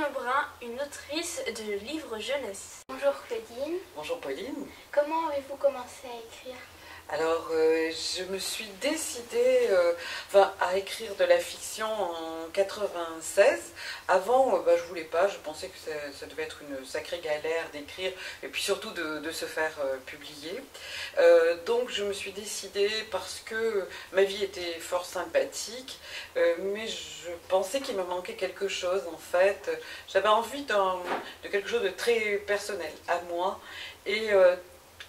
Lebrun, une autrice de livres jeunesse. Bonjour Claudine. Bonjour Pauline. Comment avez-vous commencé à écrire? Alors, je me suis décidée à écrire de la fiction en 96. Avant, je voulais pas, je pensais que ça devait être une sacrée galère d'écrire et puis surtout de se faire publier. Donc je me suis décidée parce que ma vie était fort sympathique, mais je pensais qu'il me manquait quelque chose en fait. J'avais envie de quelque chose de très personnel à moi et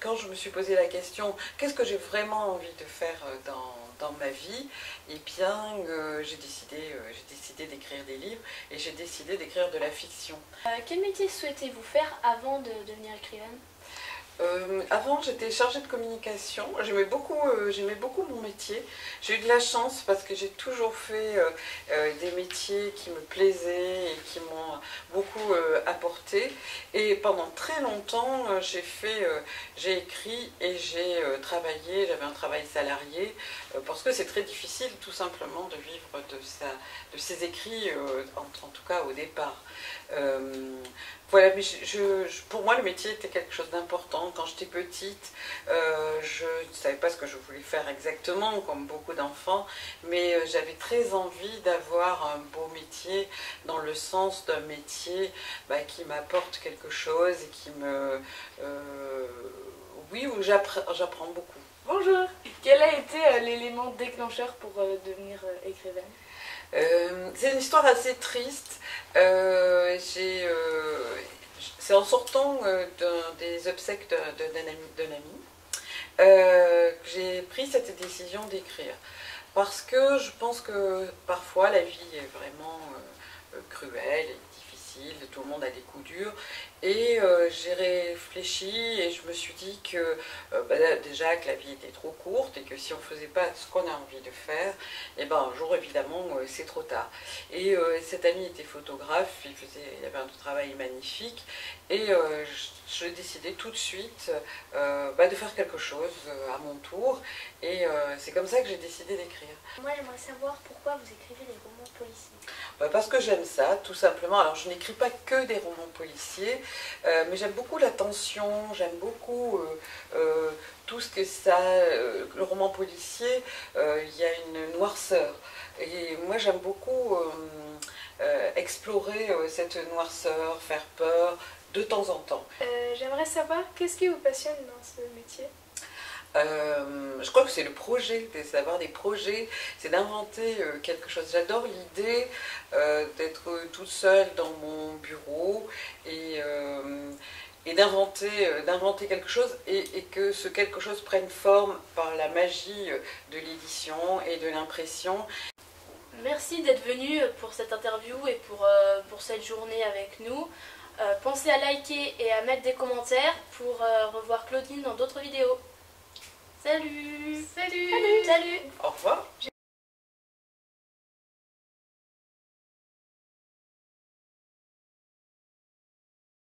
quand je me suis posé la question, qu'est-ce que j'ai vraiment envie de faire dans ma vie, eh bien j'ai décidé d'écrire des livres et j'ai décidé d'écrire de la fiction. Quel métier souhaitez-vous faire avant de devenir écrivaine? Avant, j'étais chargée de communication. J'aimais beaucoup mon métier. J'ai eu de la chance parce que j'ai toujours fait des métiers qui me plaisaient et qui m'ont beaucoup apporté. Et pendant très longtemps, j'ai écrit et j'ai travaillé. J'avais un travail salarié parce que c'est très difficile tout simplement de vivre de ses écrits, en tout cas au départ. Voilà, mais pour moi le métier était quelque chose d'important. Quand j'étais petite, je ne savais pas ce que je voulais faire exactement, comme beaucoup d'enfants, mais j'avais très envie d'avoir un beau métier, dans le sens d'un métier qui m'apporte quelque chose et qui me... oui, où j'apprends beaucoup. Bonjour. Quel a été l'élément déclencheur pour devenir écrivaine? C'est une histoire assez triste. C'est en sortant des obsèques d'un ami que j'ai pris cette décision d'écrire. Parce que je pense que parfois la vie est vraiment cruelle et difficile, tout le monde a des coups durs. Et j'ai réfléchi et je me suis dit que déjà que la vie était trop courte et que si on ne faisait pas ce qu'on a envie de faire, et un jour évidemment c'est trop tard. Et cet ami était photographe, il avait un travail magnifique et je décidais tout de suite de faire quelque chose à mon tour et c'est comme ça que j'ai décidé d'écrire. Moi j'aimerais savoir pourquoi vous écrivez des romans policiers. Parce que j'aime ça, tout simplement. Alors je n'écris pas que des romans policiers, mais j'aime beaucoup la tension, j'aime beaucoup tout ce que ça... le roman policier, il y a une noirceur. Et moi j'aime beaucoup explorer cette noirceur, faire peur, de temps en temps. J'aimerais savoir qu'est-ce qui vous passionne dans ce métier? Je crois que c'est le projet, c'est d'avoir des projets, c'est d'inventer quelque chose. J'adore l'idée d'être toute seule dans mon bureau et d'inventer quelque chose et que ce quelque chose prenne forme par la magie de l'édition et de l'impression. Merci d'être venu pour cette interview et pour cette journée avec nous. Pensez à liker et à mettre des commentaires pour revoir Claudine dans d'autres vidéos. Salut! Salut! Salut! Au revoir!